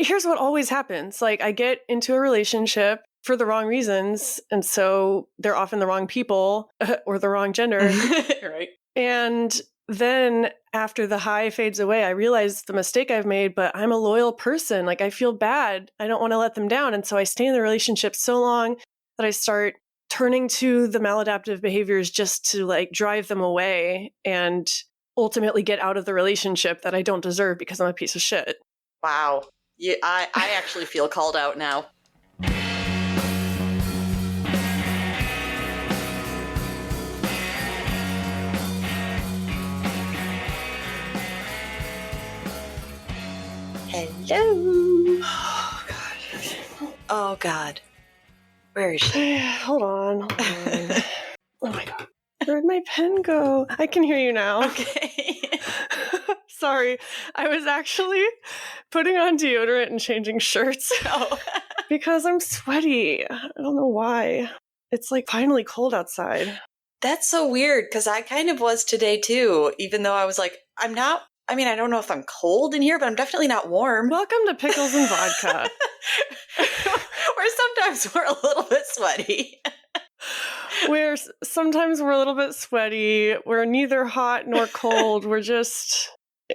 here's what always happens. Like, I get into a relationship for the wrong reasons, and so they're often the wrong people or the wrong gender. Right. And then after the high fades away, I realize the mistake I've made, but I'm a loyal person. Like, I feel bad. I don't want to let them down. And so I stay in the relationship so long that I start turning to the maladaptive behaviors just to like drive them away and ultimately get out of the relationship that I don't deserve because I'm a piece of shit. Wow. Yeah, I actually feel called out now. Hello. Oh, God. Oh, God. Where is she? Hold on. Oh, my God. Where'd my pen go? I can hear you now. Okay. Sorry. I was actually putting on deodorant and changing shirts. Oh. Because I'm sweaty. I don't know why. It's like finally cold outside. That's so weird because I kind of was today too, even though I was like, I don't know if I'm cold in here, but I'm definitely not warm. Welcome to Pickles and Vodka. Or sometimes we're a little bit sweaty. Sometimes we're a little bit sweaty. We're neither hot nor cold. We're just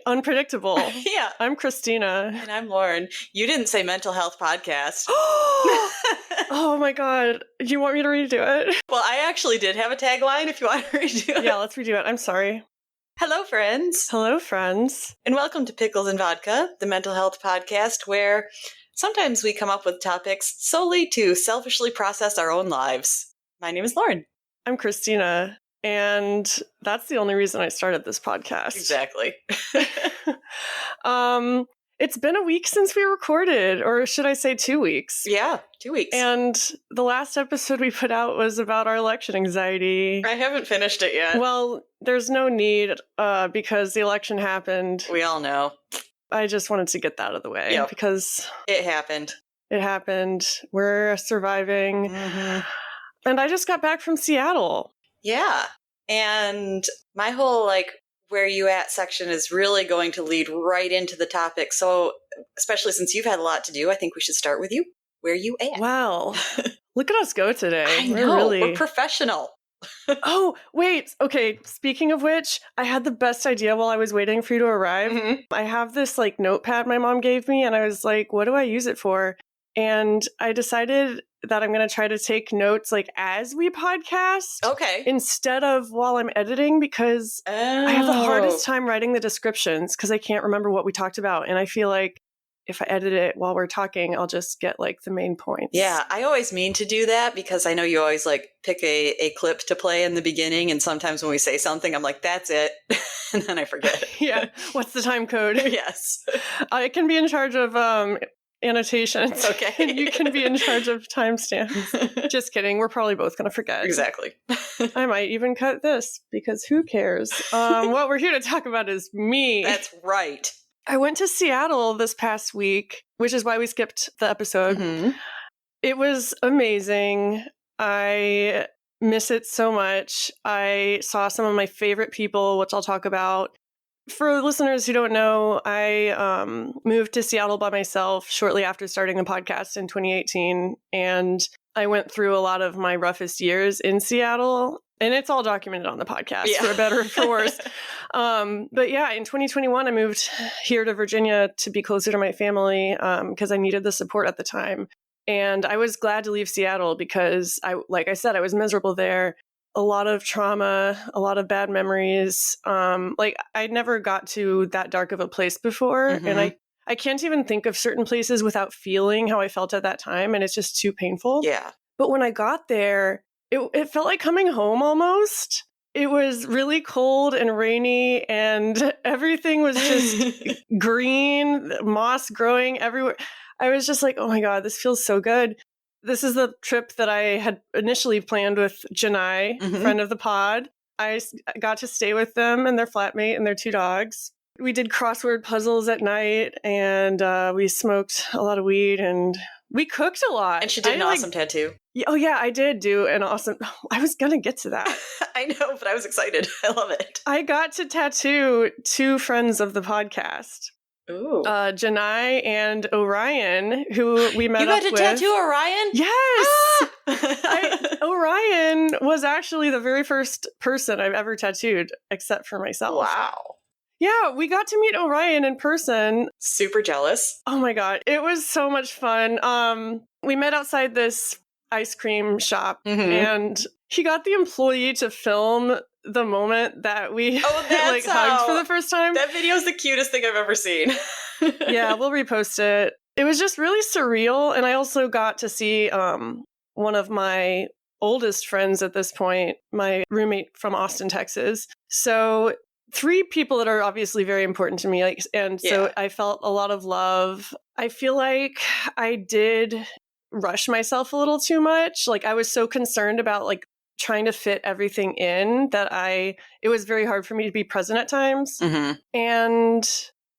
unpredictable. Yeah. I'm Christina. And I'm Lauren. You didn't say mental health podcast. Oh my God. Do you want me to redo it? Well, I actually did have a tagline if you want to redo it. Yeah, let's redo it. I'm sorry. Hello, friends. Hello, friends. And welcome to Pickles and Vodka, the mental health podcast where sometimes we come up with topics solely to selfishly process our own lives. My name is Lauren. I'm Christina. And that's the only reason I started this podcast. Exactly. It's been a week since we recorded, or should I say 2 weeks? Yeah, 2 weeks. And the last episode we put out was about our election anxiety. I haven't finished it yet. Well, there's no need because the election happened. We all know. I just wanted to get that out of the way because it happened. It happened. We're surviving. Mm-hmm. And I just got back from Seattle. Yeah. And my whole where you at section is really going to lead right into the topic. So especially since you've had a lot to do, I think we should start with you. Where you at? Wow. Look at us go today. I know. We're professional. Oh, wait. Okay. Speaking of which, I had the best idea while I was waiting for you to arrive. Mm-hmm. I have this notepad my mom gave me, and I was like, what do I use it for? And I decided that I'm going to try to take notes as we podcast. Okay. Instead of while I'm editing, because I have the hardest time writing the descriptions because I can't remember what we talked about. And I feel like if I edit it while we're talking, I'll just get the main points. Yeah, I always mean to do that because I know you always pick a clip to play in the beginning. And sometimes when we say something, I'm like, that's it. And then I forget. Yeah. What's the time code? Yes. I can be in charge of annotations. Okay. And you can be in charge of timestamps. Just kidding. We're probably both going to forget. Exactly. I might even cut this because who cares? What we're here to talk about is me. That's right. I went to Seattle this past week, which is why we skipped the episode. Mm-hmm. It was amazing. I miss it so much. I saw some of my favorite people, which I'll talk about. For listeners who don't know, I moved to Seattle by myself shortly after starting the podcast in 2018. And I went through a lot of my roughest years in Seattle. And it's all documented on the podcast, for better or for worse. But yeah, in 2021, I moved here to Virginia to be closer to my family because I needed the support at the time. And I was glad to leave Seattle because, like I said, I was miserable there. A lot of trauma, a lot of bad memories. I never got to that dark of a place before. Mm-hmm. And I can't even think of certain places without feeling how I felt at that time. And it's just too painful. Yeah. But when I got there, it felt like coming home almost. It was really cold and rainy and everything was just green, moss growing everywhere. I was just like, oh my God, this feels so good. This is the trip that I had initially planned with Janai, friend of the pod. I got to stay with them and their flatmate and their 2 dogs. We did crossword puzzles at night and we smoked a lot of weed and we cooked a lot. And she did an awesome tattoo. Oh yeah, I did do an awesome. I was going to get to that. I know, but I was excited. I love it. I got to tattoo 2 friends of the podcast. Ooh. Janai and Orion, who we met up with. You got to tattoo Orion? Yes! Ah! Orion was actually the very first person I've ever tattooed, except for myself. Wow. Yeah, we got to meet Orion in person. Super jealous. Oh my god, it was so much fun. We met outside this ice cream shop, and he got the employee to film the moment that we hugged for the first time. That video is the cutest thing I've ever seen. Yeah, we'll repost it. It was just really surreal, and I also got to see one of my oldest friends at this point, my roommate from Austin, Texas. So 3 people that are obviously very important to me, so I felt a lot of love. I feel like I did rush myself a little too much. Like, I was so concerned about trying to fit everything in that it was very hard for me to be present at times. Mm-hmm. And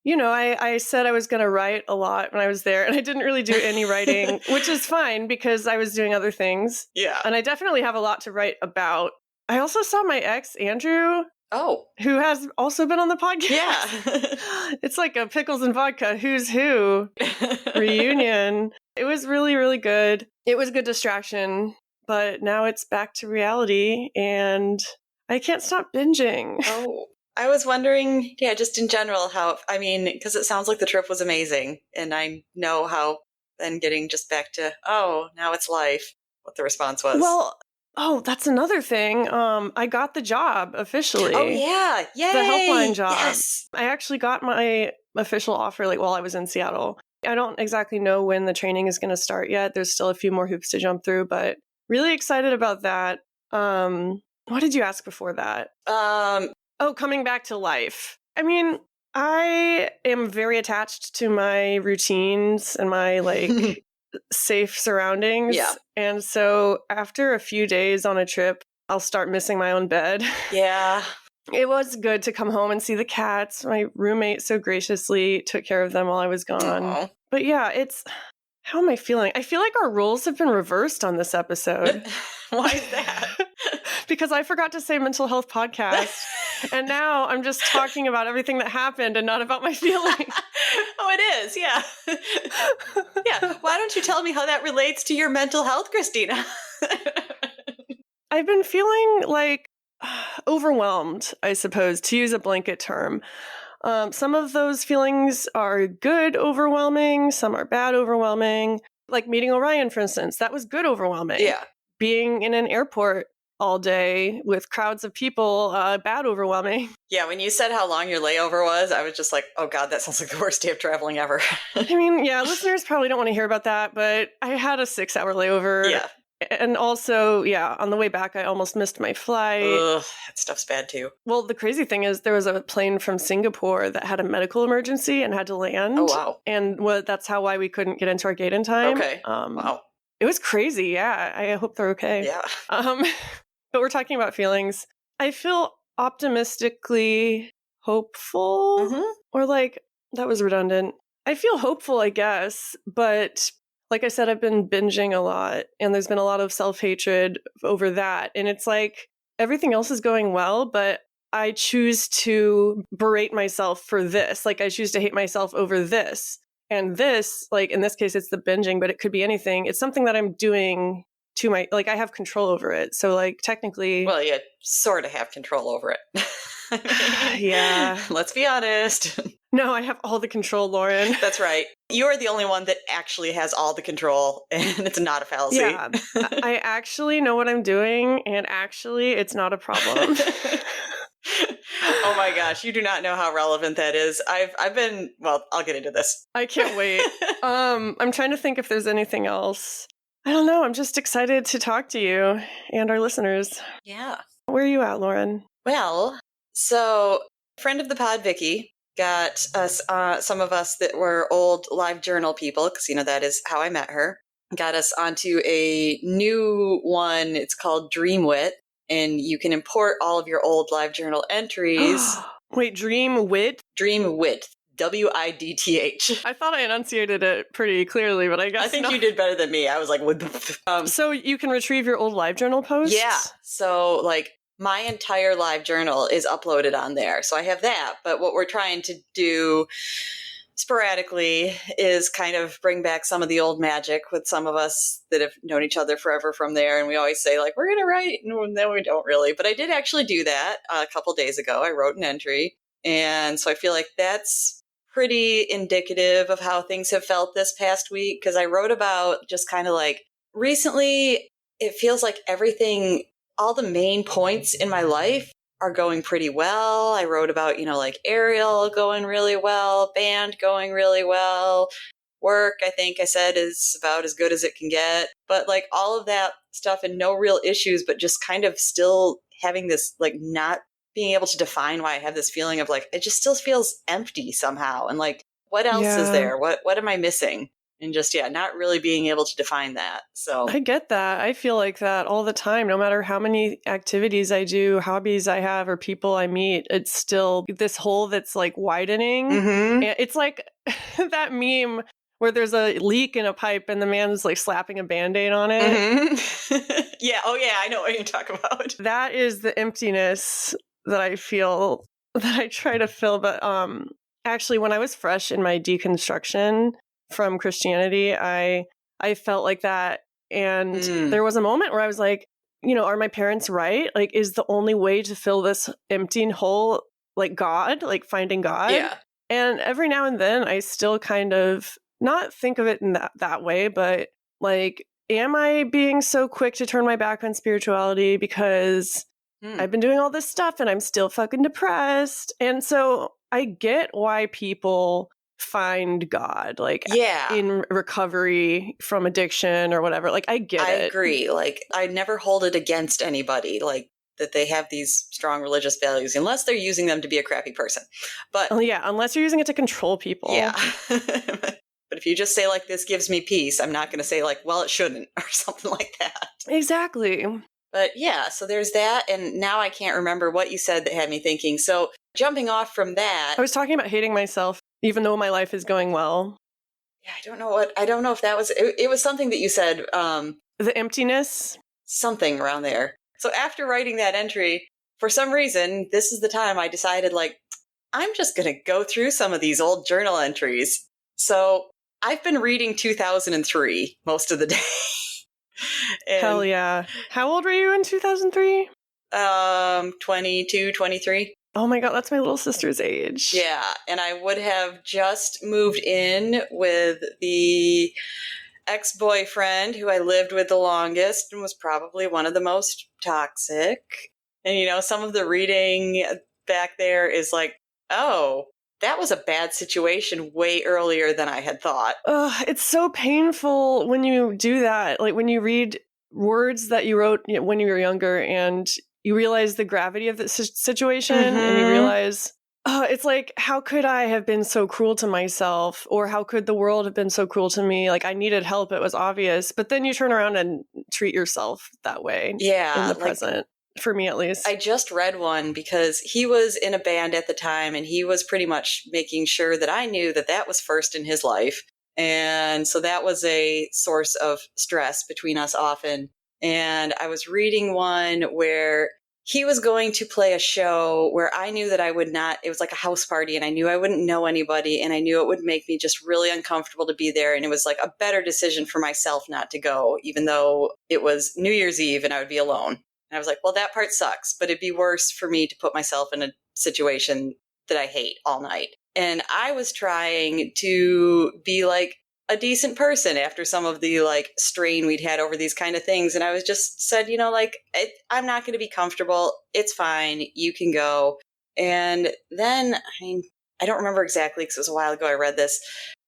I said I was going to write a lot when I was there, and I didn't really do any writing, which is fine because I was doing other things. Yeah. And I definitely have a lot to write about. I also saw my ex, Andrew. Oh. Who has also been on the podcast. Yeah. It's like a pickles and vodka who's who reunion. It was really, really good. It was a good distraction, but now it's back to reality, and I can't stop binging. Oh. I was wondering, just in general, because it sounds like the trip was amazing, and I know how then getting just back to, now it's life, what the response was. Well, that's another thing. I got the job officially. Oh, yeah. Yay! The helpline job. Yes! I actually got my official offer while I was in Seattle. I don't exactly know when the training is going to start yet. There's still a few more hoops to jump through, but really excited about that. What did you ask before that? Coming back to life. I mean, I am very attached to my routines and my safe surroundings. Yeah. And so after a few days on a trip, I'll start missing my own bed. Yeah. It was good to come home and see the cats. My roommate so graciously took care of them while I was gone. Aww. But yeah, how am I feeling? I feel like our roles have been reversed on this episode. Why is that? Because I forgot to say mental health podcast. And now I'm just talking about everything that happened and not about my feelings. Oh, it is. Yeah. Yeah. Why don't you tell me how that relates to your mental health, Christina? I've been feeling overwhelmed, I suppose, to use a blanket term. Some of those feelings are good overwhelming. Some are bad overwhelming. Like meeting Orion, for instance. That was good overwhelming. Yeah. Being in an airport all day with crowds of people, bad overwhelming. Yeah, when you said how long your layover was, I was just like, oh God, that sounds like the worst day of traveling ever. I mean, yeah, listeners probably don't want to hear about that, but I had a 6-hour layover. Yeah. And also, on the way back, I almost missed my flight. Ugh, that stuff's bad too. Well, the crazy thing is there was a plane from Singapore that had a medical emergency and had to land. Oh, wow. And that's why we couldn't get into our gate in time. Okay. Wow. It was crazy, yeah. I hope they're okay. Yeah. But we're talking about feelings. I feel optimistically hopeful. Mm-hmm. Or that was redundant. I feel hopeful, I guess. But like I said, I've been binging a lot. And there's been a lot of self-hatred over that. And it's like everything else is going well, but I choose to berate myself for this. I choose to hate myself over this. And this, in this case, it's the binging, but it could be anything. It's something that I'm doing to my, I have control over it. So, technically... Well, you sort of have control over it. Yeah. Let's be honest. No, I have all the control, Lauren. That's right. You're the only one that actually has all the control, and it's not a fallacy. Yeah. I actually know what I'm doing, and actually, it's not a problem. Oh my gosh, you do not know how relevant that is. I've been, I'll get into this. I can't wait. I'm trying to think if there's anything else. I don't know. I'm just excited to talk to you and our listeners. Yeah. Where are you at, Lauren? Well, so friend of the pod, Vicky, got us, some of us that were old live journal people, because, that is how I met her, got us onto a new one. It's called Dreamwit, and you can import all of your old live journal entries. Wait, Dreamwit? Dreamwit. WIDTH. I thought I enunciated it pretty clearly, but I guess I think you did better than me. I was like, what the So you can retrieve your old live journal posts? Yeah. So my entire live journal is uploaded on there. So I have that. But what we're trying to do sporadically is kind of bring back some of the old magic with some of us that have known each other forever from there. And we always say, like, we're going to write, and then we don't really. But I did actually do that a couple days ago. I wrote an entry. And so I feel like that's pretty indicative of how things have felt this past week, because I wrote about just kind of like recently, it feels like everything, all the main points in my life are going pretty well. I wrote about, like Ariel going really well, band going really well, work, I think I said, is about as good as it can get. But like all of that stuff and no real issues, but just kind of still having this, like, not being able to define why I have this feeling of like, it just still feels empty somehow. And like, what else is there? What am I missing? And just, not really being able to define that. So I get that. I feel like that all the time. No matter how many activities I do, hobbies I have, or people I meet, it's still this hole that's like widening. Mm-hmm. And it's like that meme where there's a leak in a pipe and the man's like slapping a Band-Aid on it. Mm-hmm. Yeah. Oh, yeah. I know what you're talking about. That is the emptiness that I feel that I try to fill. But actually, when I was fresh in my deconstruction from Christianity, I felt like that. And there was a moment where I was like, are my parents right? Like, is the only way to fill this empty hole like God, like finding God? Yeah. And every now and then I still kind of not think of it in that way, but like, am I being so quick to turn my back on spirituality because I've been doing all this stuff and I'm still fucking depressed? And so I get why people find God, like, in recovery from addiction or whatever. Like, I get it. I agree. Like, I never hold it against anybody, like, that they have these strong religious values, unless they're using them to be a crappy person. But unless you're using it to control people. Yeah. But if you just say, like, this gives me peace, I'm not going to say, like, well, it shouldn't, or something like that. Exactly. But yeah, so there's that. And now I can't remember what you said that had me thinking. So jumping off from that, I was talking about hating myself, even though my life is going well. Yeah, I don't know if that was, it was something that you said. The emptiness? Something around there. So after writing that entry, for some reason, this is the time I decided, like, I'm just going to go through some of these old journal entries. So I've been reading 2003 most of the day. Hell yeah. How old were you in 2003? 22, 23. Oh my God, that's my little sister's age. Yeah, and I would have just moved in with the ex-boyfriend who I lived with the longest and was probably one of the most toxic. And, some of the reading back there is like, oh, that was a bad situation way earlier than I had thought. It's so painful when you do that. Like when you read words that you wrote when you were younger and you realize the gravity of the situation and you realize, it's like, how could I have been so cruel to myself? Or how could the world have been so cruel to me? Like I needed help. It was obvious. But then you turn around and treat yourself that way. Yeah. In the present. For me, at least. I just read one because he was in a band at the time and he was pretty much making sure that I knew that that was first in his life. And so that was a source of stress between us often. And I was reading one where he was going to play a show where I knew that I would not, it was like a house party and I knew I wouldn't know anybody and I knew it would make me just really uncomfortable to be there. And it was like a better decision for myself not to go, even though it was New Year's Eve and I would be alone. And I was like, well, that part sucks, but it'd be worse for me to put myself in a situation that I hate all night. And I was trying to be like a decent person after some of the like strain we'd had over these kind of things. And I was just said, I'm not going to be comfortable. It's fine. You can go. And then, I don't remember exactly because it was a while ago I read this,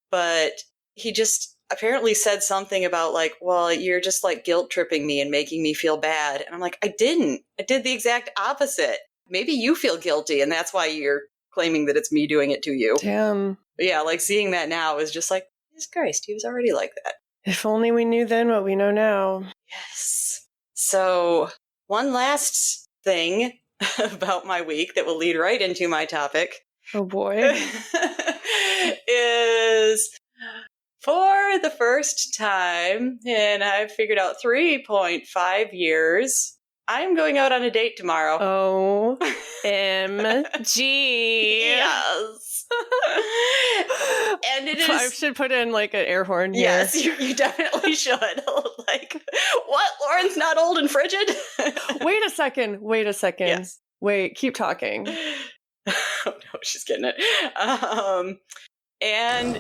but he just apparently said something about like, well, you're just like guilt tripping me and making me feel bad. And I'm like, I didn't. I did the exact opposite. Maybe you feel guilty and that's why you're claiming that it's me doing it to you. Damn. But yeah, like seeing that now is just like, Jesus Christ, he was already like that. If only we knew then what we know now. Yes. So one last thing about my week that will lead right into my topic. Oh boy. Is for the first time, and I've figured out 3.5 years, I'm going out on a date tomorrow. OMG. Yes. And it is... I should put in like an air horn here. Yes, you definitely should. Like, what? Lauren's not old and frigid? Wait a second. Yes. Wait, keep talking. Oh no, she's getting it. And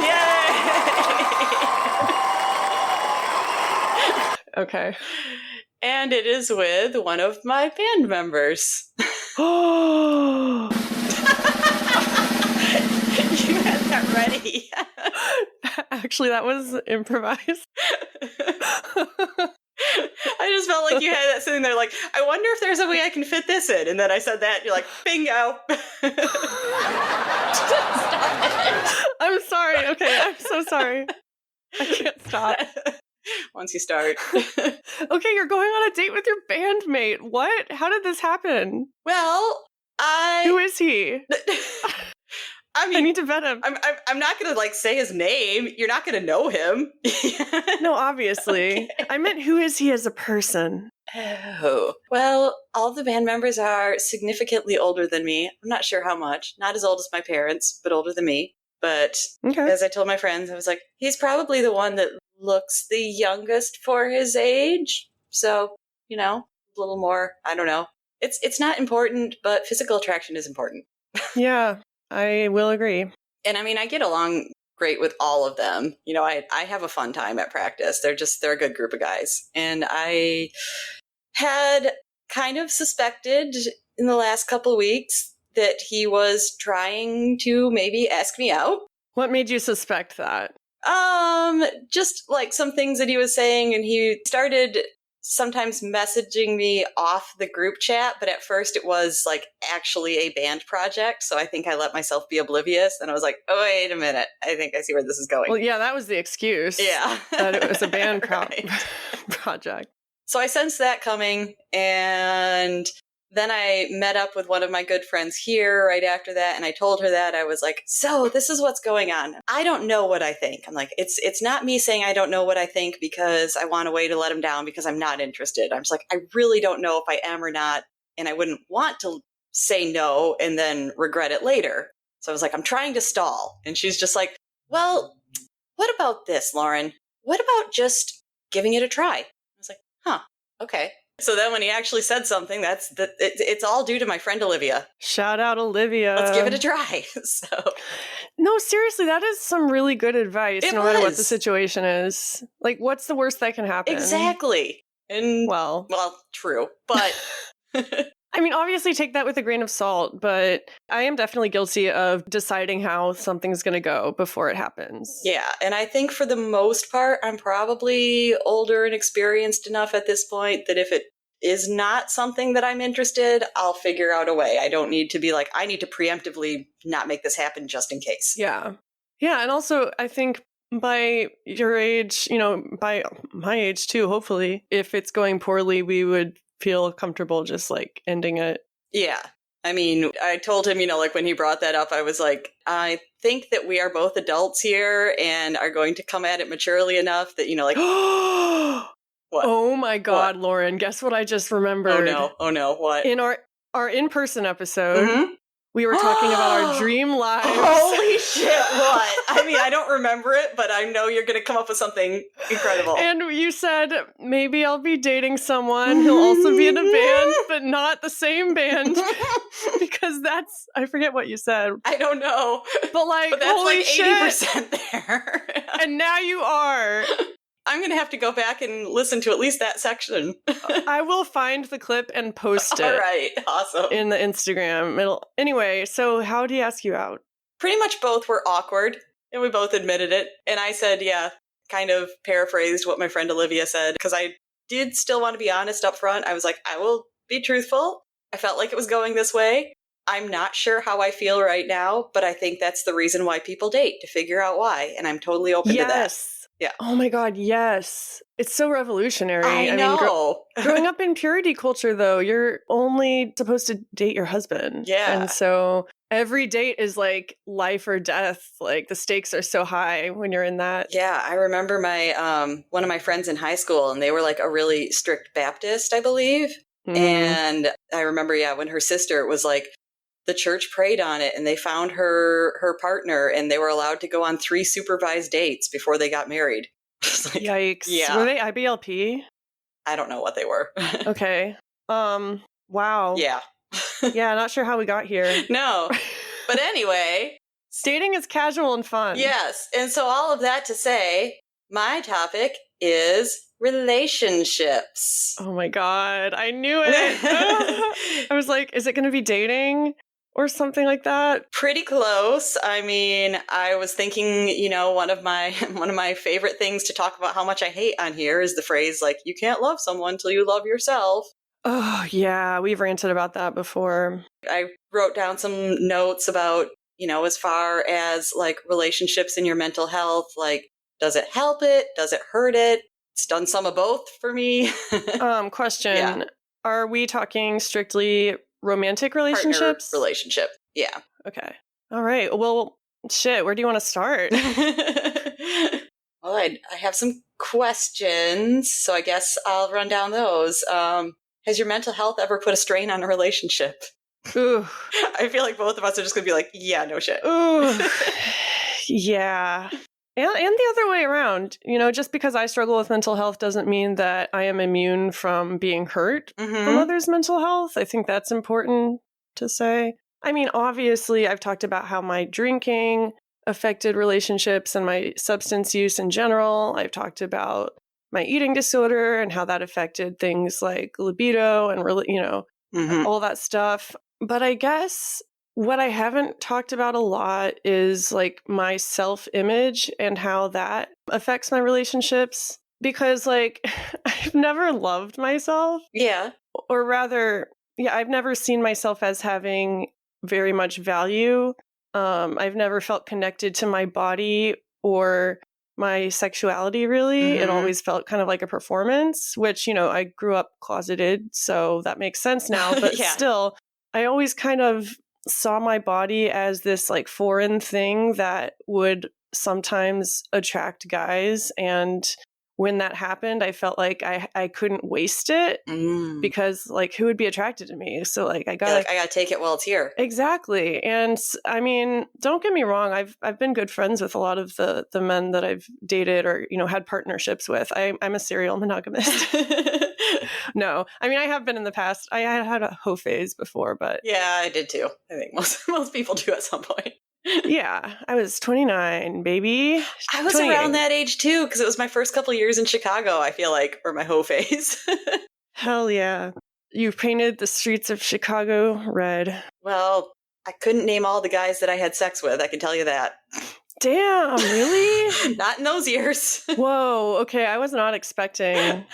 yay! Okay. And it is with one of my band members. Oh, You had that ready. actually, that was improvised. I just felt like you had that sitting there like, I wonder if there's a way I can fit this in. And then I said that, and you're like, bingo. Stop it. I'm sorry. Okay, I'm so sorry. I can't stop. Once you start. Okay, you're going on a date with your bandmate. What? How did this happen? Well, Who is he? I mean, I need to vet him. I'm not going to like say his name. You're not going to know him. No, obviously. Okay. I meant who is he as a person? Oh. Well, all the band members are significantly older than me. I'm not sure how much. Not as old as my parents, but older than me. But Okay. as I told my friends, I was like, he's probably the one that looks the youngest for his age. So, you know, a little more, I don't know. It's not important, but physical attraction is important. Yeah, I will agree. And I mean, I get along great with all of them. You know, I have a fun time at practice. They're a good group of guys. And I had kind of suspected in the last couple of weeks that he was trying to maybe ask me out. What made you suspect that? Just like some things that he was saying, and he started sometimes messaging me off the group chat, but at first it was like actually a band project, so I think I let myself be oblivious, and I was like, oh, wait a minute, I think I see where this is going. Well, yeah, that was the excuse. Yeah. That it was a band Right. project. So I sensed that coming, and then I met up with one of my good friends here right after that, and I told her that. I was like, so this is what's going on. I don't know what I think. I'm like, it's not me saying I don't know what I think because I want a way to let him down because I'm not interested. I'm just like, I really don't know if I am or not, and I wouldn't want to say no and then regret it later. So I was like, I'm trying to stall. And she's just like, well, what about this, Lauren? What about just giving it a try? I was like, huh, okay. So then when he actually said something, it's all due to my friend Olivia. Shout out Olivia. Let's give it a try. So no, seriously, that is some really good advice, It no matter what the was. situation is. Like, what's the worst that can happen? Exactly. And Well, true. But I mean, obviously take that with a grain of salt, but I am definitely guilty of deciding how something's going to go before it happens. yeah, and I think for the most part, I'm probably older and experienced enough at this point that if it is not something that I'm interested, I'll figure out a way. I don't need to be like, I need to preemptively not make this happen just in case. Yeah. Yeah, and also I think by your age, you know, by my age too, hopefully, if it's going poorly, we would feel comfortable just like ending it. Yeah. I mean, I told him, you know, like when he brought that up, I was like, I think that we are both adults here and are going to come at it maturely enough that, you know, like, what? Oh my God, Lauren, guess what I just remembered? Oh no, what? In our in-person episode, Mhm. we were talking about our dream lives. Holy shit, what? I mean, I don't remember it, but I know you're going to come up with something incredible. And you said, maybe I'll be dating someone who'll also be in a band, but not the same band. Because that's, I forget what you said. I don't know. But like, But that's holy like shit. 80% there. And now you are. I'm going to have to go back and listen to at least that section. I will find the clip and post it. All right, awesome. In the Instagram. Anyway, so how did he ask you out? Pretty much both were awkward, and we both admitted it. And I said, yeah, kind of paraphrased what my friend Olivia said, because I did still want to be honest up front. I was like, I will be truthful. I felt like it was going this way. I'm not sure how I feel right now, but I think that's the reason why people date, to figure out why. And I'm totally open to that. Yeah. Oh my God, yes. It's so revolutionary. I know. Mean, growing up in purity culture, though, you're only supposed to date your husband. Yeah. And so every date is like life or death. Like the stakes are so high when you're in that. Yeah, I remember my one of my friends in high school, and they were like a really strict Baptist, I believe. Mm. And I remember, yeah, when her sister was like, the church prayed on it and they found her partner and they were allowed to go on 3 supervised dates before they got married. Like, yikes. yeah. Were they IBLP? I don't know what they were. Okay. Wow. Yeah. Yeah, not sure how we got here. No. But anyway. Dating is casual and fun. Yes. And so all of that to say, my topic is relationships. Oh my God. I knew it. I was like, is it going to be dating or something like that? Pretty close. I mean, I was thinking, one of my favorite things to talk about how much I hate on here is the phrase like, you can't love someone till you love yourself. Oh, yeah. We've ranted about that before. I wrote down some notes about, as far as like relationships and your mental health, like, does it help it? Does it hurt it? It's done some of both for me. Question. Yeah. Are we talking strictly romantic relationships? Partner relationship. Yeah. Okay. All right. Well, shit, where do you want to start? Well, I have some questions, so I guess I'll run down those. Has your mental health ever put a strain on a relationship? Ooh. I feel like both of us are just going to be like, yeah, no shit. Ooh. Yeah. And the other way around, just because I struggle with mental health doesn't mean that I am immune from being hurt from others' mental health. I think that's important to say. I mean, obviously, I've talked about how my drinking affected relationships and my substance use in general. I've talked about my eating disorder and how that affected things like libido and, all that stuff. But I guess what I haven't talked about a lot is like my self-image and how that affects my relationships. Because like I've never loved myself. Yeah. Or rather, I've never seen myself as having very much value. I've never felt connected to my body or my sexuality, really. It always felt kind of like a performance, which, I grew up closeted, so that makes sense now. But Yeah. still, I always kind of saw my body as this like foreign thing that would sometimes attract guys. And when that happened, I felt like I couldn't waste it because like who would be attracted to me? So like I gotta take it while it's here. Exactly. And I mean, don't get me wrong, I've been good friends with a lot of the men that I've dated or, had partnerships with. I'm a serial monogamist. No. I mean, I have been in the past. I had a hoe phase before, but yeah, I did too. I think most people do at some point. Yeah, I was 29, baby. I was 28. around that age too, because it was my first couple years in Chicago, I feel like, or my hoe phase. Hell yeah. You painted the streets of Chicago red. Well, I couldn't name all the guys that I had sex with, I can tell you that. Damn, really? Not in those years. Whoa, okay, I was not expecting.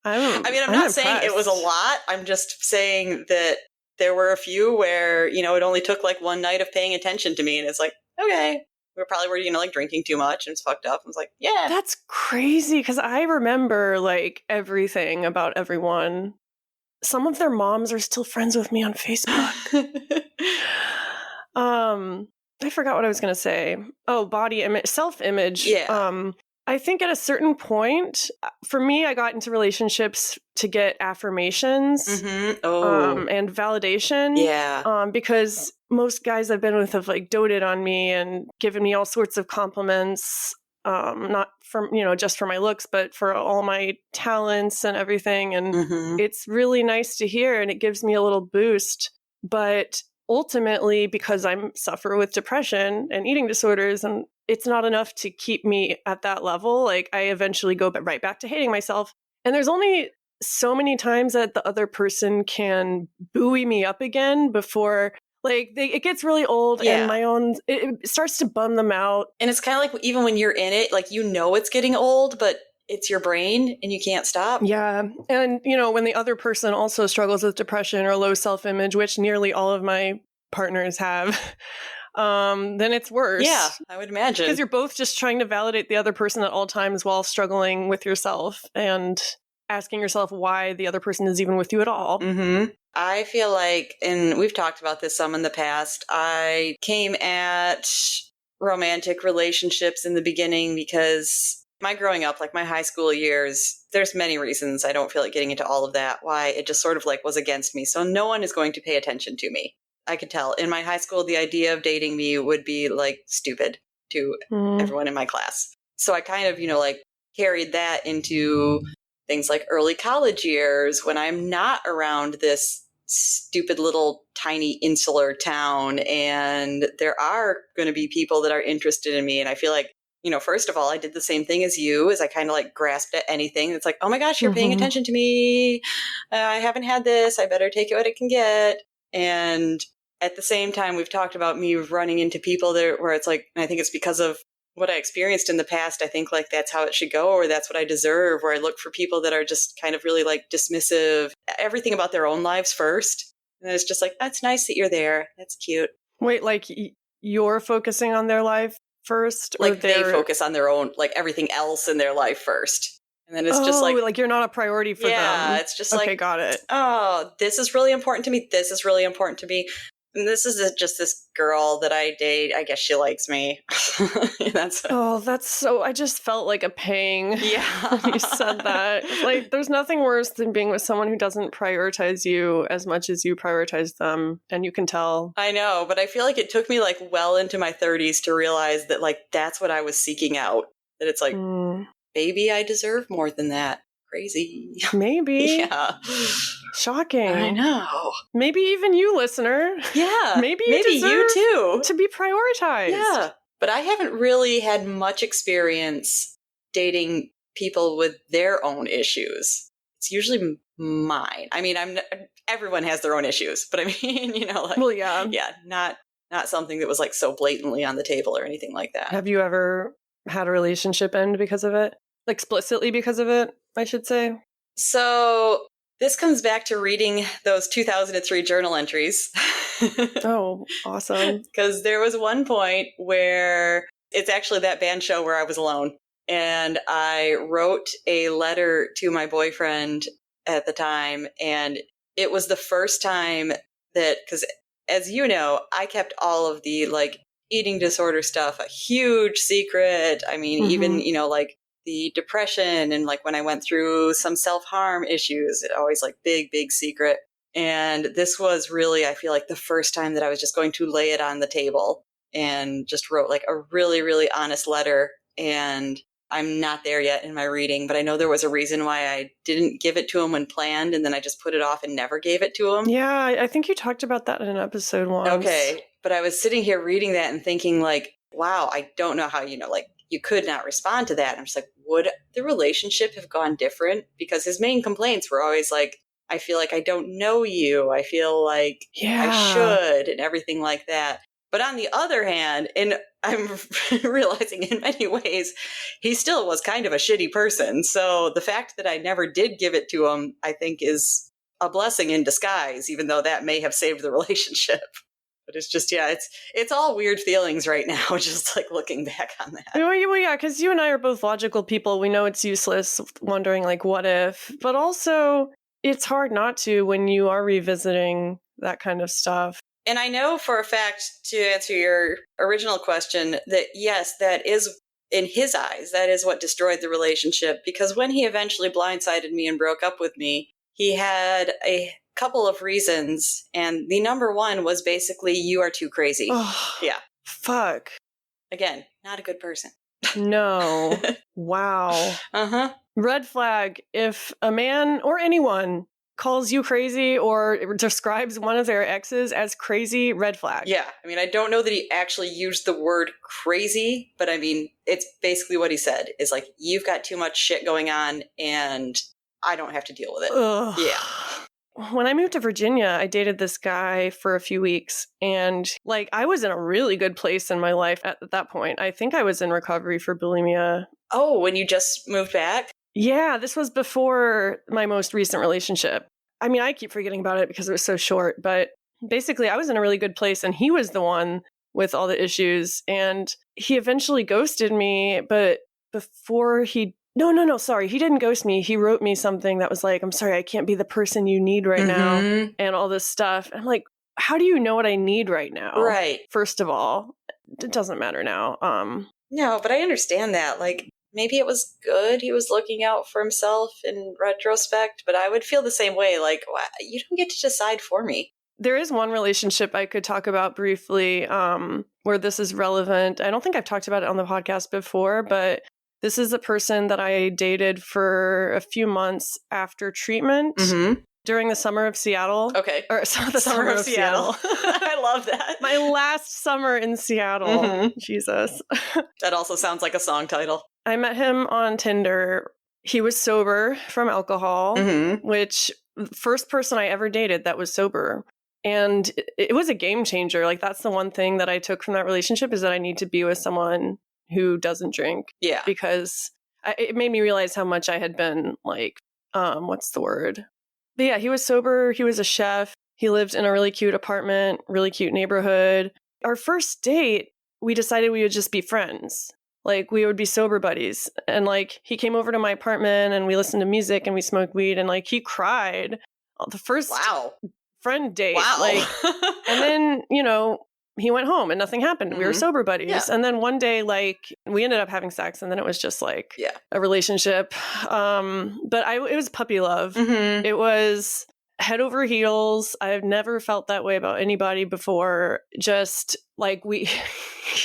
I'm not saying it was a lot. I'm just saying that there were a few where, it only took like one night of paying attention to me. And it's like, okay, we probably were, like drinking too much and it's fucked up. I was like, yeah. That's crazy because I remember like everything about everyone. Some of their moms are still friends with me on Facebook. I forgot what I was going to say. Oh, body image, self-image. Yeah. I think at a certain point, for me, I got into relationships to get affirmations and validation. Yeah. Because most guys I've been with have like doted on me and given me all sorts of compliments, not from, just for my looks, but for all my talents and everything. And it's really nice to hear and it gives me a little boost. But ultimately, because I suffer with depression and eating disorders and it's not enough to keep me at that level. Like I eventually go right back to hating myself. And there's only so many times that the other person can buoy me up again before like it gets really old and it starts to bum them out. And it's kind of like even when you're in it, like, it's getting old, but it's your brain and you can't stop. Yeah. And, when the other person also struggles with depression or low self-image, which nearly all of my partners have, then it's worse. Yeah, I would imagine. Because you're both just trying to validate the other person at all times while struggling with yourself and asking yourself why the other person is even with you at all. I feel like, and we've talked about this some in the past, I came at romantic relationships in the beginning because my growing up, like my high school years, there's many reasons. I don't feel like getting into all of that, why it just sort of like was against me. So no one is going to pay attention to me. I could tell. In my high school, the idea of dating me would be like stupid to everyone in my class. So I kind of, like carried that into things like early college years when I'm not around this stupid little tiny insular town and there are going to be people that are interested in me. And I feel like, first of all, I did the same thing as you, as I kind of like grasped at anything. It's like, oh my gosh, you're paying attention to me. I haven't had this. I better take it what it can get. And at the same time, we've talked about me running into people there where it's like, and I think it's because of what I experienced in the past. I think like that's how it should go, or that's what I deserve, where I look for people that are just kind of really like dismissive, everything about their own lives first. And it's just like, that's nice that you're there. That's cute. Wait, like you're focusing on their life first? Like they focus on their own, like everything else in their life first. And then it's just like you're not a priority for them. Yeah, it's just okay, got it. Oh, this is really important to me. This is really important to me. And this is just this girl that I date. I guess she likes me. That's so. I just felt like a pang. Yeah, when you said that. Like, there's nothing worse than being with someone who doesn't prioritize you as much as you prioritize them, and you can tell. I know, but I feel like it took me like well into my 30s to realize that like that's what I was seeking out. That it's like, maybe I deserve more than that. Crazy. Maybe. Yeah. Shocking. I know. Maybe even you, listener. Yeah. Maybe you too. To be prioritized. Yeah. But I haven't really had much experience dating people with their own issues. It's usually mine. I mean, everyone has their own issues, but I mean, like, well, yeah. Yeah, not something that was like so blatantly on the table or anything like that. Have you ever had a relationship end because of it? Explicitly because of it, I should say. So this comes back to reading those 2003 journal entries. Oh, awesome. Because there was one point where it's actually that band show where I was alone. And I wrote a letter to my boyfriend at the time. And it was the first time that, because as you know, I kept all of the like eating disorder stuff a huge secret. I mean, even, like the depression and like when I went through some self-harm issues, it always like big secret. And this was really, I feel like the first time that I was just going to lay it on the table and just wrote like a really, really honest letter. And I'm not there yet in my reading, but I know there was a reason why I didn't give it to him when planned. And then I just put it off and never gave it to him. Yeah, I think you talked about that in an episode once. Okay. But I was sitting here reading that and thinking like, wow, I don't know how, like, you could not respond to that. And I'm just like, would the relationship have gone different? Because his main complaints were always like, I feel like I don't know you. I feel like I should and everything like that. But on the other hand, and I'm realizing in many ways, he still was kind of a shitty person. So the fact that I never did give it to him, I think is a blessing in disguise, even though that may have saved the relationship. But it's just, it's all weird feelings right now, just like looking back on that. Well, yeah, because you and I are both logical people. We know it's useless wondering, like, what if? But also, it's hard not to when you are revisiting that kind of stuff. And I know for a fact, to answer your original question, that yes, that is, in his eyes, that is what destroyed the relationship. Because when he eventually blindsided me and broke up with me, he had a couple of reasons, and the number one was basically, you are too crazy. Oh, yeah. Fuck. Again, not a good person. No. Wow. Red flag. If a man or anyone calls you crazy or describes one of their exes as crazy, red flag. Yeah. I mean, I don't know that he actually used the word crazy, but I mean, it's basically what he said is like, you've got too much shit going on and I don't have to deal with it. Ugh. Yeah. When I moved to Virginia, I dated this guy for a few weeks, and like I was in a really good place in my life at that point. I think I was in recovery for bulimia. Oh, when you just moved back? Yeah, this was before my most recent relationship. I mean, I keep forgetting about it because it was so short, but basically I was in a really good place and he was the one with all the issues, and he eventually ghosted me, but before he sorry. He didn't ghost me. He wrote me something that was like, I'm sorry, I can't be the person you need right now. And all this stuff. I'm like, how do you know what I need right now? Right. First of all, it doesn't matter now. No, but I understand that. Like, maybe it was good. He was looking out for himself in retrospect, but I would feel the same way. Like, you don't get to decide for me. There is one relationship I could talk about briefly where this is relevant. I don't think I've talked about it on the podcast before, but this is a person that I dated for a few months after treatment during the summer of Seattle. Okay. Or the summer of Seattle. I love that. My last summer in Seattle. Jesus. That also sounds like a song title. I met him on Tinder. He was sober from alcohol, which first person I ever dated that was sober. And it was a game changer. Like, that's the one thing that I took from that relationship, is that I need to be with someone who doesn't drink. Yeah. Because it made me realize how much I had been like, what's the word? But yeah, he was sober. He was a chef. He lived in a really cute apartment, really cute neighborhood. Our first date, we decided we would just be friends. Like, we would be sober buddies. And like, he came over to my apartment and we listened to music and we smoked weed, and like, he cried the first friend date. Wow. Like, and then, you know, he went home and nothing happened. We were sober buddies. Yeah. And then one day, like, we ended up having sex, and then it was just like a relationship. But it was puppy love. It was head over heels. I've never felt that way about anybody before. Just like we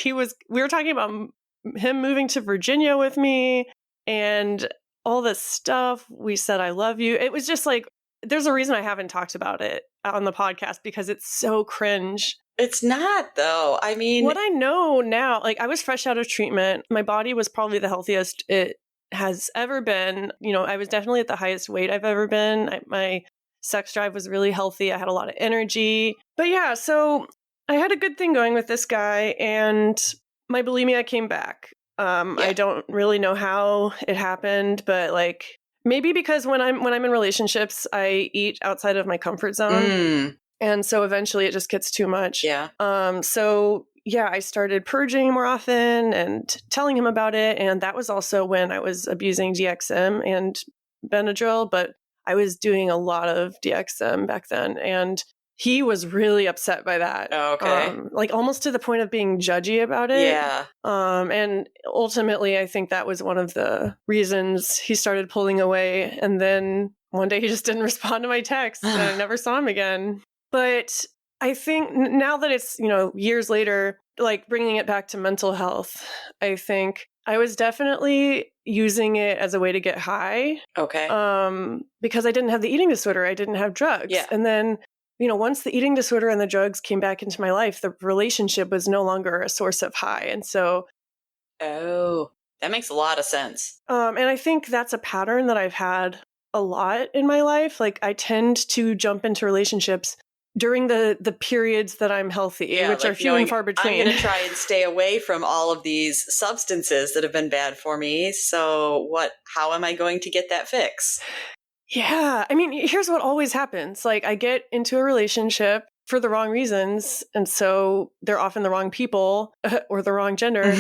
were talking about him moving to Virginia with me and all this stuff. We said, I love you. It was just like, there's a reason I haven't talked about it on the podcast, because it's so cringe. It's not, though. I mean, what I know now, like, I was fresh out of treatment. My body was probably the healthiest it has ever been. You know, I was definitely at the highest weight I've ever been. My sex drive was really healthy. I had a lot of energy. But yeah, so I had a good thing going with this guy, and my bulimia came back. I don't really know how it happened, but like, maybe because when I'm in relationships, I eat outside of my comfort zone. And so eventually it just gets too much. Yeah. So yeah, I started purging more often and telling him about it. And that was also when I was abusing DXM and Benadryl, but I was doing a lot of DXM back then. And he was really upset by that. Oh, okay. Like, almost to the point of being judgy about it. Yeah. And ultimately, I think that was one of the reasons he started pulling away. And then one day he just didn't respond to my texts, and I never saw him again. But I think now that it's, you know, years later, like, bringing it back to mental health, I think I was definitely using it as a way to get high. Okay. Because I didn't have the eating disorder. I didn't have drugs. Yeah. And then, you know, once the eating disorder and the drugs came back into my life, the relationship was no longer a source of high. And so... Oh, that makes a lot of sense. And I think that's a pattern that I've had a lot in my life. Like, I tend to jump into relationships during the periods that I'm healthy, which are few and far between. I'm going to try and stay away from all of these substances that have been bad for me. So how am I going to get that fix? Yeah. I mean, here's what always happens. Like, I get into a relationship for the wrong reasons. And so they're often the wrong people or the wrong gender.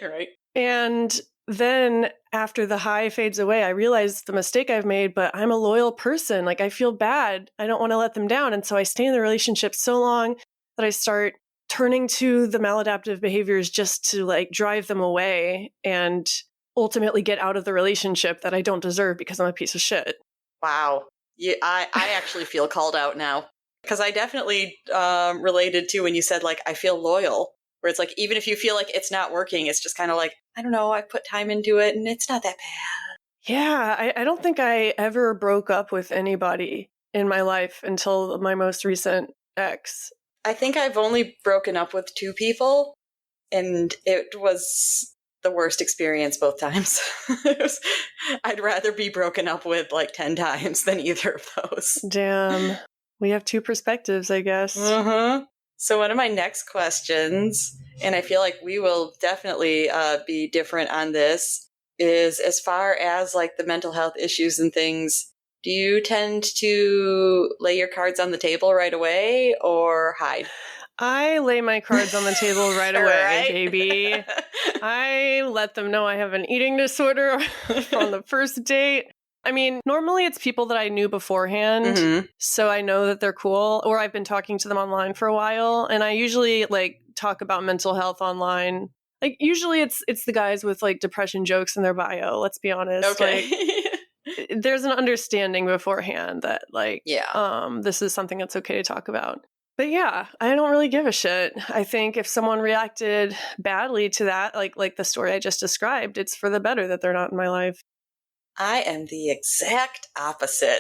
Right. And then after the high fades away, I realize the mistake I've made, but I'm a loyal person. Like, I feel bad. I don't want to let them down. And so I stay in the relationship so long that I start turning to the maladaptive behaviors just to like drive them away and ultimately get out of the relationship that I don't deserve because I'm a piece of shit. Wow. Yeah, I actually feel called out now, because I definitely related to when you said, like, I feel loyal, where it's like, even if you feel like it's not working, it's just kind of like, I don't know, I put time into it and it's not that bad. Yeah, I don't think I ever broke up with anybody in my life until my most recent ex. I think I've only broken up with 2 people, and it was the worst experience both times. I'd rather be broken up with like 10 times than either of those. Damn. We have 2 perspectives, I guess. So one of my next questions, and I feel like we will definitely be different on this, is as far as like the mental health issues and things, do you tend to lay your cards on the table right away or hide? I lay my cards on the table right away, Right? baby. I let them know I have an eating disorder on the first date. I mean, normally it's people that I knew beforehand, so I know that they're cool, or I've been talking to them online for a while, and I usually like talk about mental health online. Like, usually it's the guys with like depression jokes in their bio, let's be honest. Okay. Like, there's an understanding beforehand that like, yeah, this is something that's okay to talk about. But yeah, I don't really give a shit. I think if someone reacted badly to that, like the story I just described, it's for the better that they're not in my life. I am the exact opposite.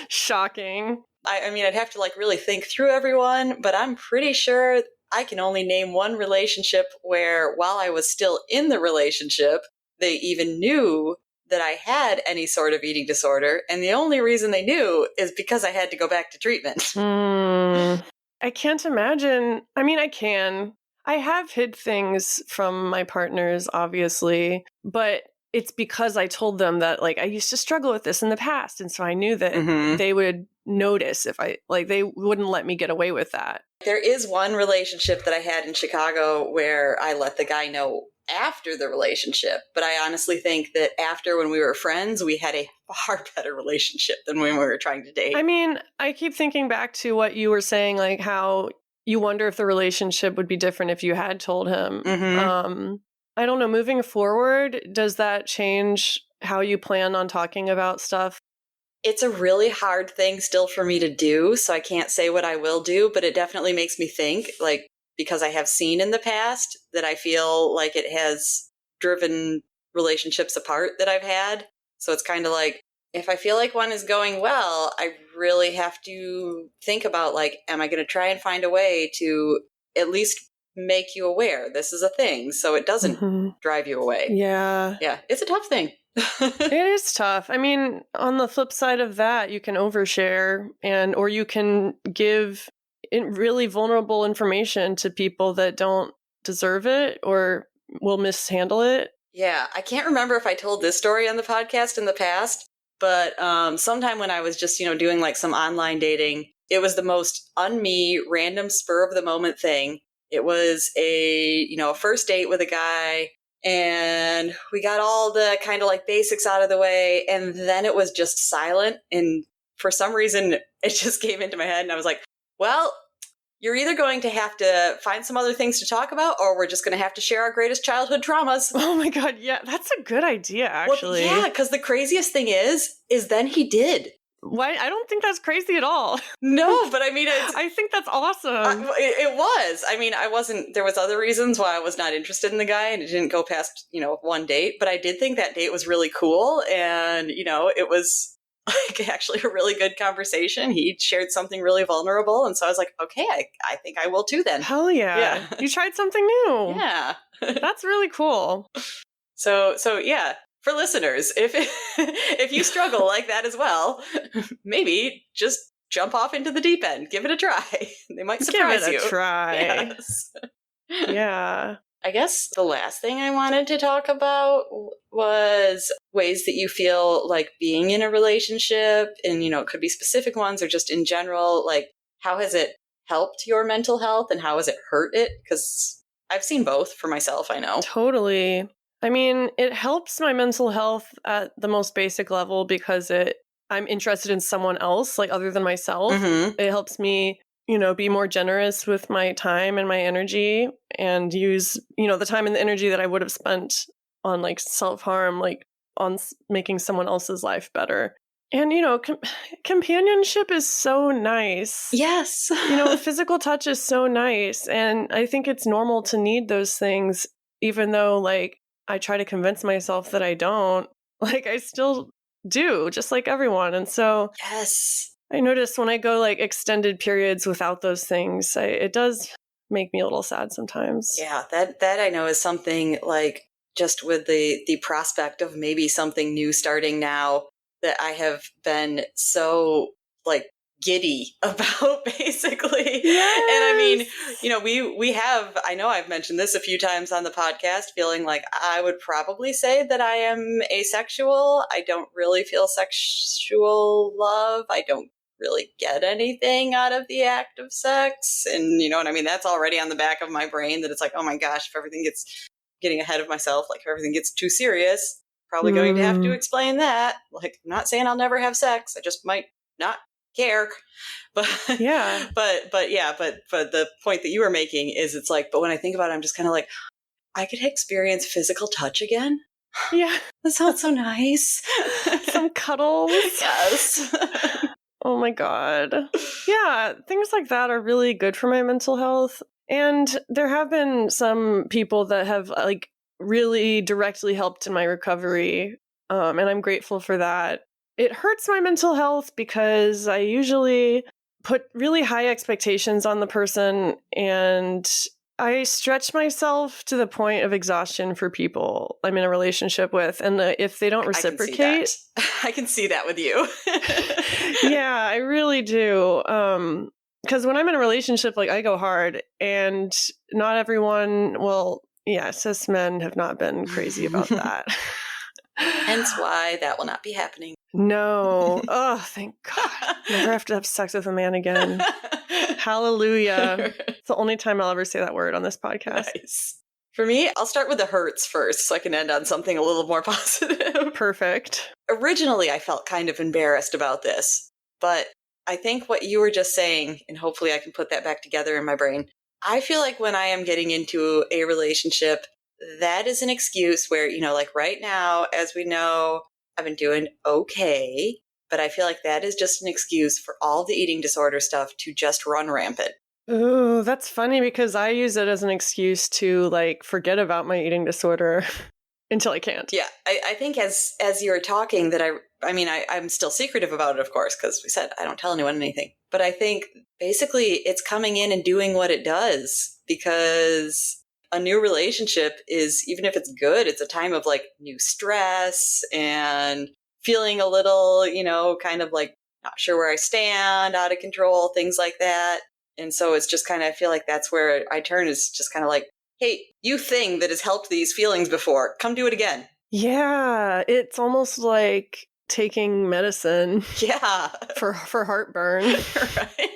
Shocking. I mean, I'd have to like really think through everyone, but I'm pretty sure I can only name one relationship where while I was still in the relationship, they even knew that I had any sort of eating disorder. And the only reason they knew is because I had to go back to treatment. I can't imagine. I mean, I can. I have hid things from my partners, obviously, but it's because I told them that, like, I used to struggle with this in the past. And so I knew that they would notice if they wouldn't let me get away with that. There is one relationship that I had in Chicago where I let the guy know after the relationship, but I honestly think that after, when we were friends, we had a far better relationship than when we were trying to date. I mean, I keep thinking back to what you were saying, like how you wonder if the relationship would be different if you had told him. I don't know, moving forward, does that change how you plan on talking about stuff? It's a really hard thing still for me to do, so I can't say what I will do, but it definitely makes me think, like, because I have seen in the past that I feel like it has driven relationships apart that I've had. So it's kind of like, if I feel like one is going well, I really have to think about, like, am I going to try and find a way to at least make you aware this is a thing so it doesn't drive you away? Yeah. Yeah, it's a tough thing. It is tough. I mean, on the flip side of that, you can overshare or you can give really vulnerable information to people that don't deserve it or will mishandle it. Yeah, I can't remember if I told this story on the podcast in the past, but sometime when I was just, doing like some online dating, it was the most un-me, random spur of the moment thing. It was a first date with a guy, and we got all the kind of like basics out of the way, and then it was just silent. And for some reason, it just came into my head, and I was like, well, you're either going to have to find some other things to talk about, or we're just going to have to share our greatest childhood traumas. Oh my God, yeah, that's a good idea, actually. Well, yeah, because the craziest thing is then he did. Why? I don't think that's crazy at all. No, but I mean, I think that's awesome. It was. I mean, I wasn't. There was other reasons why I was not interested in the guy, and it didn't go past one date. But I did think that date was really cool, and it was like actually a really good conversation. He shared something really vulnerable, and so I was like, okay, I think I will too then. Hell yeah! You tried something new. Yeah, that's really cool. So yeah. For listeners, if you struggle like that as well, maybe just jump off into the deep end. Give it a try. They might surprise you. Give it a try. Yes. Yeah. I guess the last thing I wanted to talk about was ways that you feel like being in a relationship, and it could be specific ones or just in general, like how has it helped your mental health and how has it hurt it? Because I've seen both for myself, I know. Totally. I mean, it helps my mental health at the most basic level because I'm interested in someone else, like other than myself. It helps me, be more generous with my time and my energy and use, the time and the energy that I would have spent on like self-harm, like on making someone else's life better. And, companionship is so nice. Yes. Physical touch is so nice. And I think it's normal to need those things, even though like I try to convince myself that I don't. Like I still do, just like everyone. And so yes, I notice when I go like extended periods without those things, it does make me a little sad sometimes. Yeah, that I know is something like just with the prospect of maybe something new starting now that I have been so like giddy about basically. Yes. And I mean, we have, I know I've mentioned this a few times on the podcast, feeling like I would probably say that I am asexual. I don't really feel sexual love. I don't really get anything out of the act of sex. And you know what I mean? That's already on the back of my brain that it's like, oh my gosh, if everything gets getting ahead of myself, like if everything gets too serious, probably going to have to explain that. Like, I'm not saying I'll never have sex. I just might not care. But yeah. But the point that you were making is it's like, but when I think about it, I'm just kind of like, I could experience physical touch again. Yeah. That sounds so nice. Some cuddles. Yes. Oh my God. Yeah, things like that are really good for my mental health. And there have been some people that have like really directly helped in my recovery. And I'm grateful for that. It hurts my mental health because I usually put really high expectations on the person and I stretch myself to the point of exhaustion for people I'm in a relationship with. And if they don't reciprocate, I can see that with you. yeah, I really do. Because when I'm in a relationship, like I go hard and not everyone, well, yeah, cis men have not been crazy about that. Hence why that will not be happening. No. Oh, thank God. Never have to have sex with a man again. Hallelujah. It's the only time I'll ever say that word on this podcast. Nice. For me, I'll start with the hurts first so I can end on something a little more positive. Perfect. Originally, I felt kind of embarrassed about this, but I think what you were just saying, and hopefully I can put that back together in my brain, I feel like when I am getting into a relationship, that is an excuse where, like right now, as we know, I've been doing okay, but I feel like that is just an excuse for all the eating disorder stuff to just run rampant. Ooh, that's funny because I use it as an excuse to like forget about my eating disorder until I can't. Yeah, I think as you're talking that I'm still secretive about it, of course, because we said I don't tell anyone anything. But I think basically it's coming in and doing what it does because a new relationship is, even if it's good, it's a time of like new stress and feeling a little, kind of like not sure where I stand, out of control, things like that. And so it's just kind of, I feel like that's where I turn, is just kind of like, hey, you thing that has helped these feelings before, come do it again. Yeah, it's almost like taking medicine. Yeah. For heartburn. Right.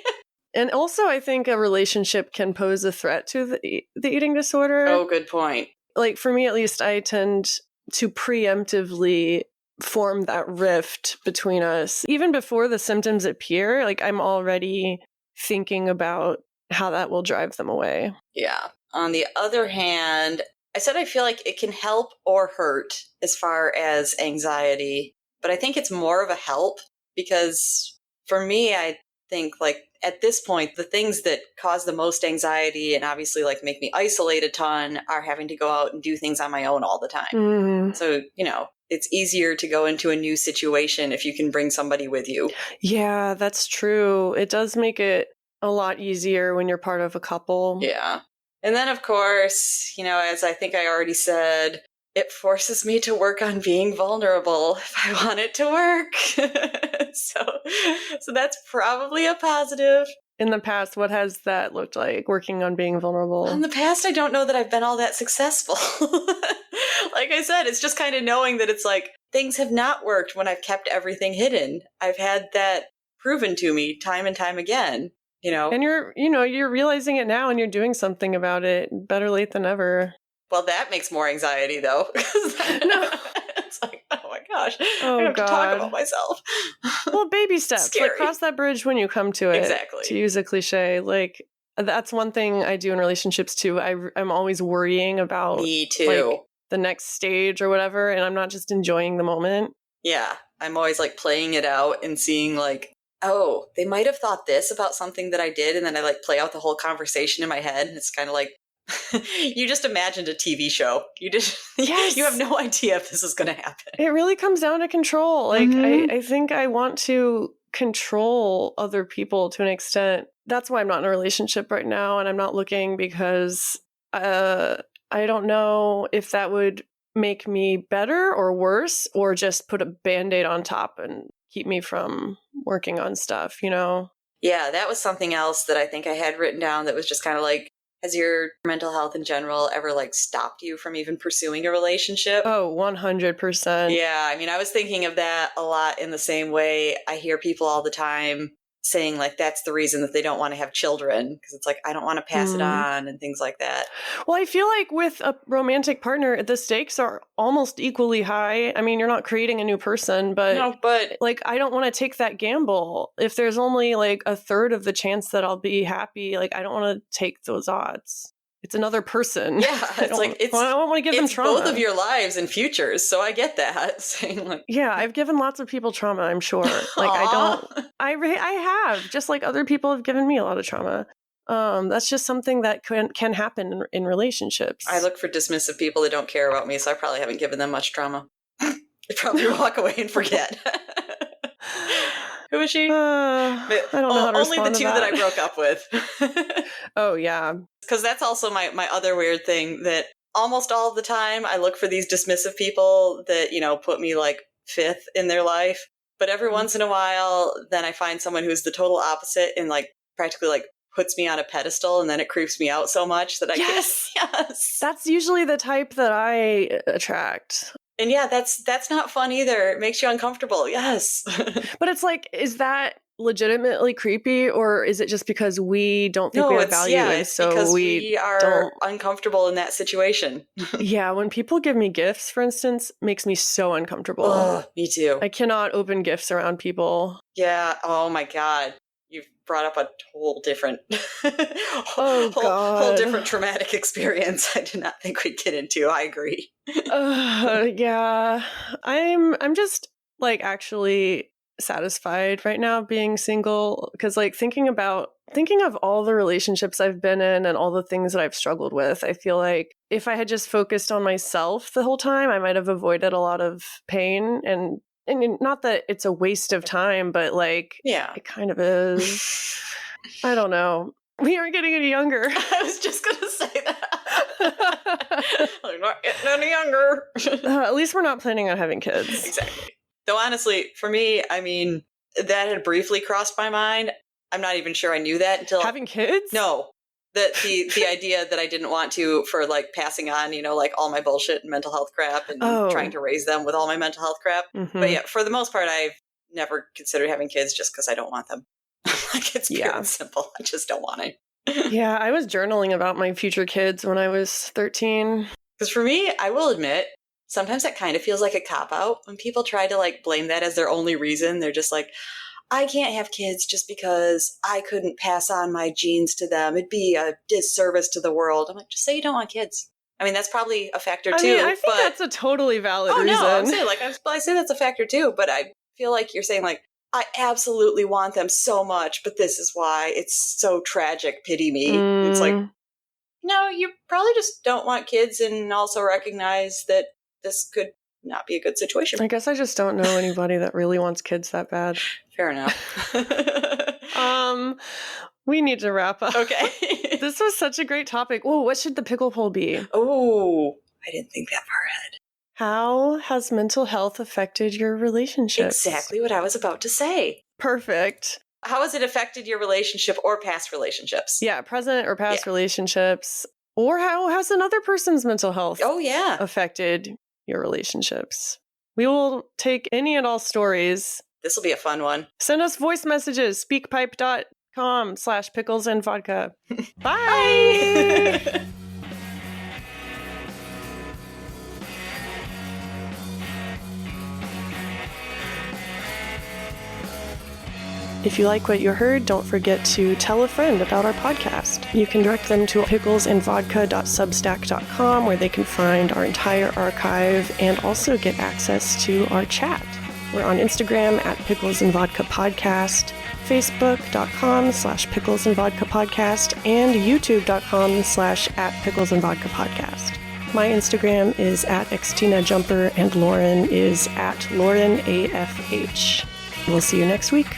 And also, I think a relationship can pose a threat to the eating disorder. Oh, good point. Like, for me, at least, I tend to preemptively form that rift between us. Even before the symptoms appear, like, I'm already thinking about how that will drive them away. Yeah. On the other hand, I said I feel like it can help or hurt as far as anxiety, but I think it's more of a help because for me, I think like at this point, the things that cause the most anxiety and obviously like make me isolate a ton are having to go out and do things on my own all the time. Mm. So, it's easier to go into a new situation if you can bring somebody with you. Yeah, that's true. It does make it a lot easier when you're part of a couple. Yeah. And then, of course, as I think I already said, it forces me to work on being vulnerable if I want it to work. So that's probably a positive. In the past, what has that looked like, working on being vulnerable? In the past, I don't know that I've been all that successful. Like I said, it's just kind of knowing that it's like things have not worked when I've kept everything hidden. I've had that proven to me time and time again. And you're realizing it now and you're doing something about it. Better late than ever. Well, that makes more anxiety though. No. It's like, oh my gosh, oh, I have God. to talk about myself. Well, baby steps. Scary. Like, cross that bridge when you come to it. Exactly. To use a cliche. Like, that's one thing I do in relationships too. I'm always worrying about me too. Like, the next stage or whatever, and I'm not just enjoying the moment. Yeah. I'm always like playing it out and seeing like, oh, they might have thought this about something that I did, and then I like play out the whole conversation in my head, and it's kind of like you just imagined a TV show. Yes. You have no idea if this is going to happen. It really comes down to control. Like, I think I want to control other people to an extent. That's why I'm not in a relationship right now, and I'm not looking because I don't know if that would make me better or worse, or just put a Band-Aid on top and keep me from working on stuff, Yeah, that was something else that I think I had written down that was just kind of like, has your mental health in general ever like stopped you from even pursuing a relationship? Oh, 100%. Yeah, I mean, I was thinking of that a lot in the same way. I hear people all the time saying like that's the reason that they don't want to have children, because it's like, I don't want to pass it on and things like that. Well, I feel like with a romantic partner, the stakes are almost equally high. I mean, you're not creating a new person, but like, I don't want to take that gamble. If there's only like a third of the chance that I'll be happy, like, I don't want to take those odds. it's another person. Yeah, I don't want to give them trauma. Both of your lives and futures, so I get that. Saying like, yeah, I've given lots of people trauma, I'm sure. Like I have, just like other people have given me a lot of trauma. That's just something that can happen in relationships. I look for dismissive people that don't care about me, so I probably haven't given them much trauma. They probably walk away and forget. Who is she? I don't know how to only the two that I broke up with. Oh, yeah. Because that's also my other weird thing, that almost all of the time I look for these dismissive people that, put me like fifth in their life. But every once in a while, then I find someone who's the total opposite and like practically like puts me on a pedestal, and then it creeps me out so much that I can't. Yes. That's usually the type that I attract. And yeah, that's not fun either. It makes you uncomfortable. Yes. But it's like, is that legitimately creepy, or is it just because we don't think we have value? Yeah, it's so because we are uncomfortable in that situation. Yeah, when people give me gifts, for instance, makes me so uncomfortable. Oh, me too. I cannot open gifts around people. Yeah. Oh my God. You've brought up a whole different, whole different traumatic experience. I did not think we'd get into. I agree. Yeah, I'm just like actually satisfied right now being single, because like thinking of all the relationships I've been in and all the things that I've struggled with, I feel like if I had just focused on myself the whole time, I might have avoided a lot of pain. And not that it's a waste of time, but like, yeah, it kind of is. I don't know. We aren't getting any younger. I was just going to say that. Like, not getting any younger. At least we're not planning on having kids. Exactly. Though honestly, for me, I mean, that had briefly crossed my mind. I'm not even sure I knew that until... Having kids? No. The idea that I didn't want to, for like passing on, like all my bullshit and mental health crap and trying to raise them with all my mental health crap. Mm-hmm. But yeah, for the most part, I've never considered having kids just because I don't want them. Like, it's pure and simple. I just don't want it. Yeah, I was journaling about my future kids when I was 13. Because for me, I will admit, sometimes that kind of feels like a cop-out when people try to like blame that as their only reason. They're just like, I can't have kids just because I couldn't pass on my genes to them. It'd be a disservice to the world. I'm like, just say you don't want kids. I mean, that's probably a factor too. I mean, I think that's a totally valid reason. No, I'm saying I say that's a factor too, but I feel like you're saying like, I absolutely want them so much, but this is why it's so tragic. Pity me. It's like, no, you probably just don't want kids and also recognize that this could not be a good situation. I guess I just don't know anybody that really wants kids that bad. Fair enough. We need to wrap up. Okay. This was such a great topic. Oh, what should the pickle poll be? Oh, I didn't think that far ahead. How has mental health affected your relationships? Exactly what I was about to say. Perfect. How has it affected your relationship or past relationships? Yeah, present or past relationships. Or how has another person's mental health affected your relationships? We will take any and all stories. This will be a fun one. Send us voice messages, speakpipe.com/picklesandvodka. Bye! Bye! If you like what you heard, don't forget to tell a friend about our podcast. You can direct them to picklesandvodka.substack.com, where they can find our entire archive and also get access to our chat. We're on Instagram at Pickles and Vodka Podcast, Facebook.com/Pickles and Vodka Podcast, and YouTube.com/@Pickles and Vodka Podcast. My Instagram is @XtinaJumper, and Lauren is @LaurenAFH. We'll see you next week.